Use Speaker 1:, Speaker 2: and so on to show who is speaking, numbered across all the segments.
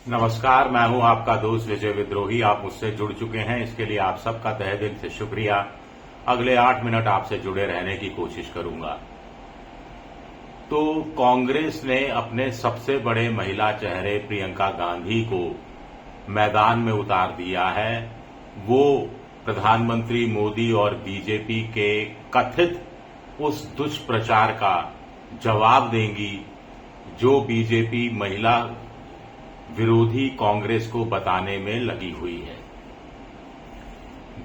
Speaker 1: नमस्कार, मैं हूं आपका दोस्त विजय विद्रोही। आप मुझसे जुड़ चुके हैं, इसके लिए आप सबका तहे दिल से शुक्रिया। अगले 8 मिनट आपसे जुड़े रहने की कोशिश करूंगा। तो कांग्रेस ने अपने सबसे बड़े महिला चेहरे प्रियंका गांधी को मैदान में उतार दिया है। वो प्रधानमंत्री मोदी और बीजेपी के कथित उस दुष्प्रचार का जवाब देंगी जो बीजेपी महिला विरोधी कांग्रेस को बताने में लगी हुई है।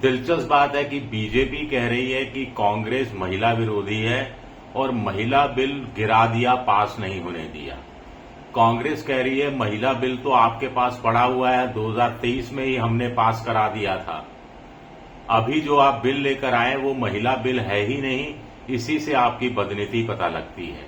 Speaker 1: दिलचस्प बात है कि बीजेपी कह रही है कि कांग्रेस महिला विरोधी है और महिला बिल गिरा दिया, पास नहीं होने दिया। कांग्रेस कह रही है महिला बिल तो आपके पास पड़ा हुआ है, 2023 में ही हमने पास करा दिया था। अभी जो आप बिल लेकर आए वो महिला बिल है ही नहीं, इसी से आपकी बदनीति पता लगती है।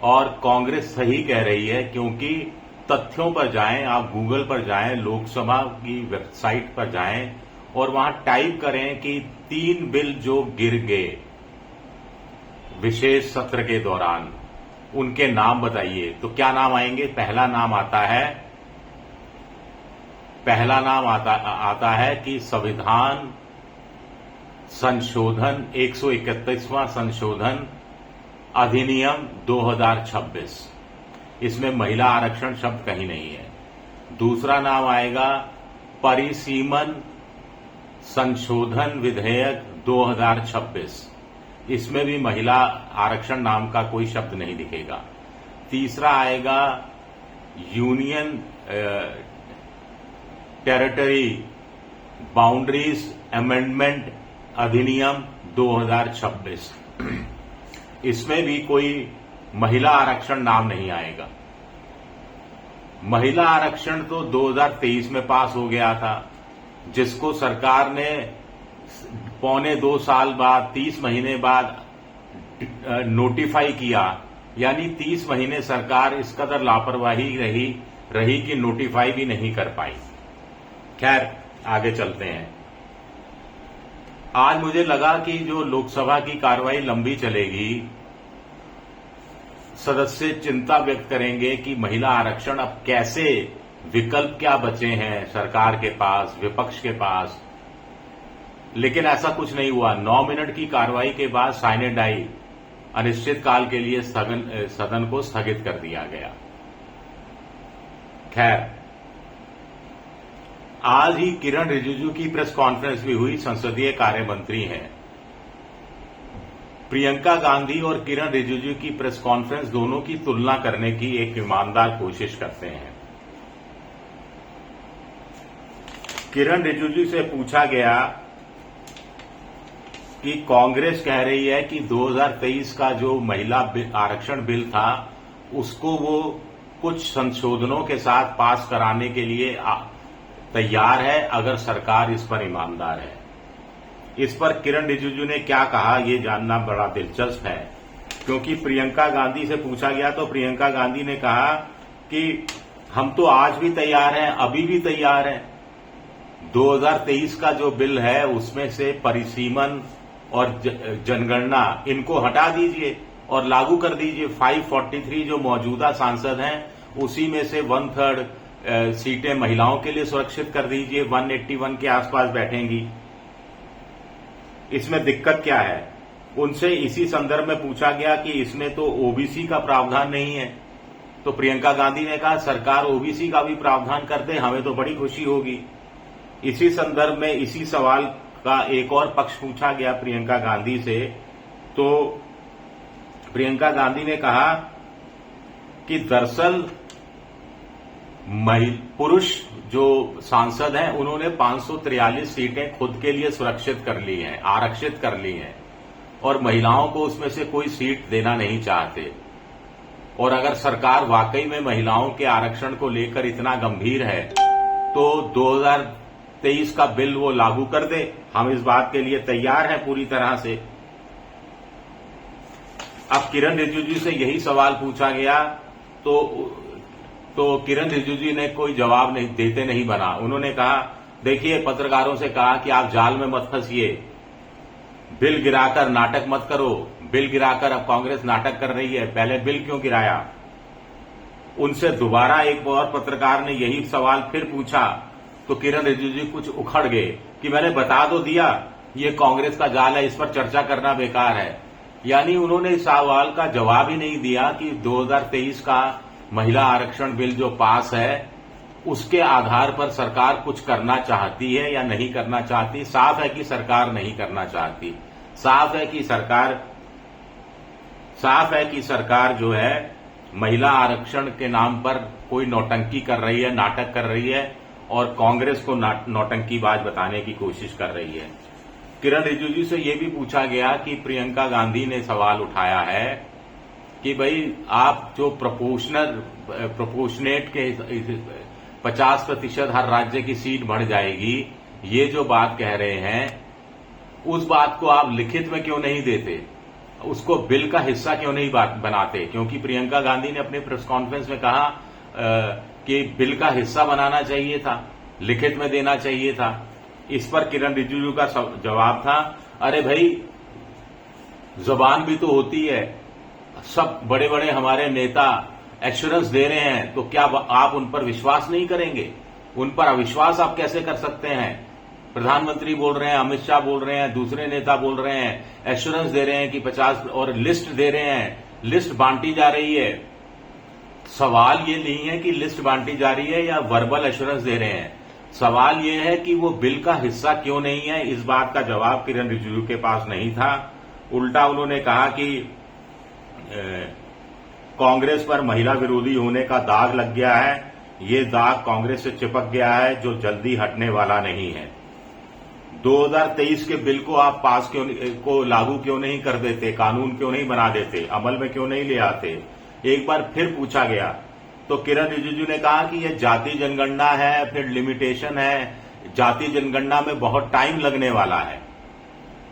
Speaker 1: और कांग्रेस सही कह रही है, क्योंकि तथ्यों पर जाएं, आप गूगल पर जाएं, लोकसभा की वेबसाइट पर जाएं और वहां टाइप करें कि 3 बिल जो गिर गए विशेष सत्र के दौरान, उनके नाम बताइए। तो क्या नाम आएंगे? पहला नाम आता है कि संविधान संशोधन 131वां संशोधन अधिनियम 2026। इसमें महिला आरक्षण शब्द कहीं नहीं है। दूसरा नाम आएगा परिसीमन संशोधन विधेयक 2026। इसमें भी महिला आरक्षण नाम का कोई शब्द नहीं दिखेगा। तीसरा आएगा यूनियन टेरिटरी बाउंड्रीज अमेंडमेंट अधिनियम 2026। इसमें भी कोई महिला आरक्षण नाम नहीं आएगा। महिला आरक्षण तो 2023 में पास हो गया था, जिसको सरकार ने 1.25 साल बाद, 30 महीने बाद नोटिफाई किया। यानी 30 महीने सरकार इस कदर लापरवाही रही कि नोटिफाई भी नहीं कर पाई। खैर, आगे चलते हैं। आज मुझे लगा कि जो लोकसभा की कार्रवाई लंबी चलेगी, सदस्य चिंता व्यक्त करेंगे कि महिला आरक्षण अब कैसे, विकल्प क्या बचे हैं सरकार के पास, विपक्ष के पास। लेकिन ऐसा कुछ नहीं हुआ। 9 मिनट की कार्रवाई के बाद साइनेट आई, अनिश्चितकाल के लिए सदन को स्थगित कर दिया गया। खैर, आज ही किरण रिजिजू की प्रेस कॉन्फ्रेंस भी हुई। संसदीय कार्य मंत्री हैं प्रियंका गांधी और किरण रिजिजू की प्रेस कॉन्फ्रेंस, दोनों की तुलना करने की एक ईमानदार कोशिश करते हैं। किरण रिजिजू से पूछा गया कि कांग्रेस कह रही है कि 2023 का जो महिला आरक्षण बिल था, उसको वो कुछ संशोधनों के साथ पास कराने के लिए तैयार है, अगर सरकार इस पर ईमानदार है। इस पर किरण रिजिजू ने क्या कहा, ये जानना बड़ा दिलचस्प है। क्योंकि प्रियंका गांधी से पूछा गया तो प्रियंका गांधी ने कहा कि हम तो आज भी तैयार हैं, अभी भी तैयार हैं। 2023 का जो बिल है उसमें से परिसीमन और जनगणना, इनको हटा दीजिए और लागू कर दीजिए। 543 जो मौजूदा सांसद हैं, उसी में से 1/3 सीटें महिलाओं के लिए सुरक्षित कर दीजिए। 181 के आसपास बैठेंगी। इसमें दिक्कत क्या है? उनसे इसी संदर्भ में पूछा गया कि इसमें तो ओबीसी का प्रावधान नहीं है। तो प्रियंका गांधी ने कहा सरकार ओबीसी का भी प्रावधान कर दे, हमें तो बड़ी खुशी होगी। इसी संदर्भ में इसी सवाल का एक और पक्ष पूछा गया प्रियंका गांधी से। तो प्रियंका गांधी ने कहा कि दरअसल पुरुष जो सांसद हैं, उन्होंने 543 सीटें खुद के लिए सुरक्षित कर ली हैं, आरक्षित कर ली हैं, और महिलाओं को उसमें से कोई सीट देना नहीं चाहते। और अगर सरकार वाकई में महिलाओं के आरक्षण को लेकर इतना गंभीर है तो 2023 का बिल वो लागू कर दे। हम इस बात के लिए तैयार हैं पूरी तरह से। अब किरण रिजिजू से यही सवाल पूछा गया तो किरण रिजिजू ने कोई जवाब देते नहीं बना। उन्होंने कहा, देखिए, पत्रकारों से कहा कि आप जाल में मत फंसिए, बिल गिराकर नाटक मत करो। बिल गिराकर अब कांग्रेस नाटक कर रही है, पहले बिल क्यों गिराया? उनसे दोबारा एक और पत्रकार ने यही सवाल फिर पूछा तो किरण रिजिजू कुछ उखड़ गए कि मैंने बता तो दिया ये कांग्रेस का जाल है, इस पर चर्चा करना बेकार है। यानी उन्होंने इस सवाल का जवाब ही नहीं दिया कि 2023 का महिला आरक्षण बिल जो पास है उसके आधार पर सरकार कुछ करना चाहती है या नहीं करना चाहती। साफ है कि सरकार नहीं करना चाहती। साफ है कि सरकार जो है महिला आरक्षण के नाम पर कोई नौटंकी कर रही है, नाटक कर रही है और कांग्रेस को नौटंकीबाज बताने की कोशिश कर रही है। किरण रिजिजू से यह भी पूछा गया कि प्रियंका गांधी ने सवाल उठाया है कि भाई आप जो प्रोपोर्शनेट के 50% हर राज्य की सीट बढ़ जाएगी, ये जो बात कह रहे हैं उस बात को आप लिखित में क्यों नहीं देते, उसको बिल का हिस्सा क्यों नहीं बनाते। क्योंकि प्रियंका गांधी ने अपने प्रेस कॉन्फ्रेंस में कहा कि बिल का हिस्सा बनाना चाहिए था, लिखित में देना चाहिए था। इस पर किरण रिजिजू का जवाब था, अरे भाई जुबान भी तो होती है, सब बड़े बड़े हमारे नेता एश्योरेंस दे रहे हैं तो क्या आप उन पर विश्वास नहीं करेंगे? उन पर अविश्वास आप कैसे कर सकते हैं? प्रधानमंत्री बोल रहे हैं, अमित शाह बोल रहे हैं, दूसरे नेता बोल रहे हैं, एश्योरेंस दे रहे हैं कि 50 और लिस्ट दे रहे हैं, लिस्ट बांटी जा रही है। सवाल ये नहीं है कि लिस्ट बांटी जा रही है या वर्बल एश्योरेंस दे रहे हैं, सवाल यह है कि वो बिल का हिस्सा क्यों नहीं है। इस बात का जवाब किरण रिजिजू के पास नहीं था। उल्टा उन्होंने कहा कि कांग्रेस पर महिला विरोधी होने का दाग लग गया है, ये दाग कांग्रेस से चिपक गया है जो जल्दी हटने वाला नहीं है। 2023 के बिल को आप को लागू क्यों नहीं कर देते, कानून क्यों नहीं बना देते, अमल में क्यों नहीं ले आते? एक बार फिर पूछा गया तो किरण रिजिजू ने कहा कि यह जाति जनगणना है, फिर लिमिटेशन है, जाति जनगणना में बहुत टाइम लगने वाला है।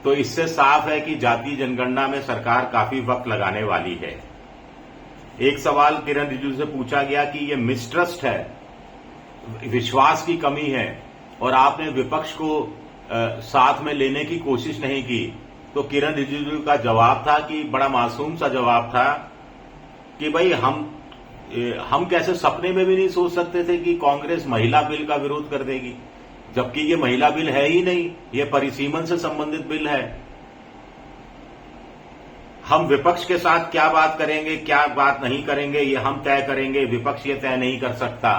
Speaker 1: तो इससे साफ है कि जाति जनगणना में सरकार काफी वक्त लगाने वाली है। एक सवाल किरण रिजिजू से पूछा गया कि यह मिसट्रस्ट है, विश्वास की कमी है और आपने विपक्ष को साथ में लेने की कोशिश नहीं की। तो किरण रिजिजू का जवाब था कि बड़ा मासूम सा जवाब था कि भाई हम कैसे सपने में भी नहीं सोच सकते थे कि कांग्रेस महिला बिल का विरोध कर देगी, जबकि ये महिला बिल है ही नहीं, ये परिसीमन से संबंधित बिल है। हम विपक्ष के साथ क्या बात करेंगे, क्या बात नहीं करेंगे, ये हम तय करेंगे, विपक्ष ये तय नहीं कर सकता।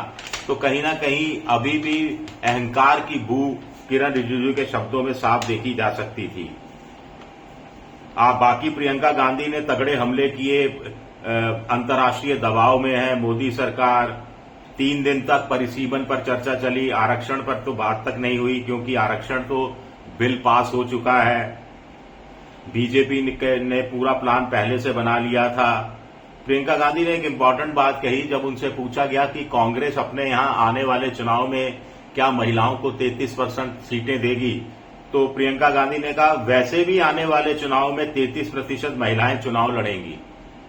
Speaker 1: तो कहीं ना कहीं अभी भी अहंकार की बू किरण रिजिजू के शब्दों में साफ देखी जा सकती थी। बाकी प्रियंका गांधी ने तगड़े हमले किए, अंतर्राष्ट्रीय दबाव में है मोदी सरकार। 3 दिन तक परिसीमन पर चर्चा चली, आरक्षण पर तो बात तक नहीं हुई क्योंकि आरक्षण तो बिल पास हो चुका है। बीजेपी ने पूरा प्लान पहले से बना लिया था। प्रियंका गांधी ने एक इम्पॉर्टेंट बात कही जब उनसे पूछा गया कि कांग्रेस अपने यहां आने वाले चुनाव में क्या महिलाओं को 33% सीटें देगी, तो प्रियंका गांधी ने कहा वैसे भी आने वाले चुनाव में 33% महिलाएं चुनाव लड़ेंगी।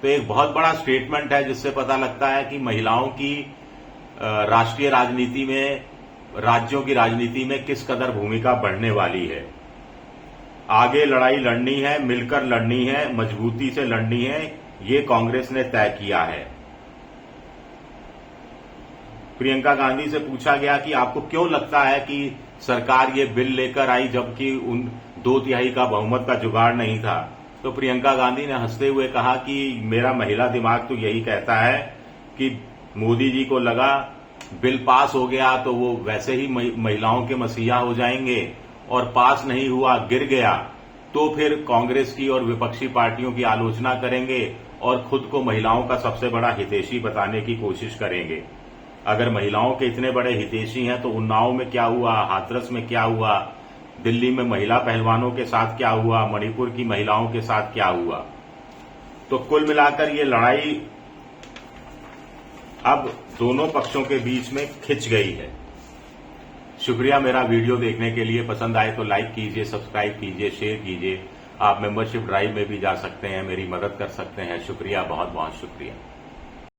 Speaker 1: तो एक बहुत बड़ा स्टेटमेंट है जिससे पता लगता है कि महिलाओं की राष्ट्रीय राजनीति में, राज्यों की राजनीति में किस कदर भूमिका बढ़ने वाली है। आगे लड़ाई लड़नी है, मिलकर लड़नी है, मजबूती से लड़नी है, ये कांग्रेस ने तय किया है। प्रियंका गांधी से पूछा गया कि आपको क्यों लगता है कि सरकार ये बिल लेकर आई जबकि उन 2/3 का बहुमत का जुगाड़ नहीं था। तो प्रियंका गांधी ने हंसते हुए कहा कि मेरा महिला दिमाग तो यही कहता है कि मोदी जी को लगा बिल पास हो गया तो वो वैसे ही महिलाओं के मसीहा हो जाएंगे और पास नहीं हुआ, गिर गया, तो फिर कांग्रेस की और विपक्षी पार्टियों की आलोचना करेंगे और खुद को महिलाओं का सबसे बड़ा हितैषी बताने की कोशिश करेंगे। अगर महिलाओं के इतने बड़े हितैषी हैं तो उन्नाव में क्या हुआ, हाथरस में क्या हुआ, दिल्ली में महिला पहलवानों के साथ क्या हुआ, मणिपुर की महिलाओं के साथ क्या हुआ। तो कुल मिलाकर ये लड़ाई अब दोनों पक्षों के बीच में खिंच गई है। शुक्रिया मेरा वीडियो देखने के लिए। पसंद आए तो लाइक कीजिए, सब्सक्राइब कीजिए, शेयर कीजिए। आप मेंबरशिप ड्राइव में भी जा सकते हैं, मेरी मदद कर सकते हैं। शुक्रिया, बहुत बहुत शुक्रिया।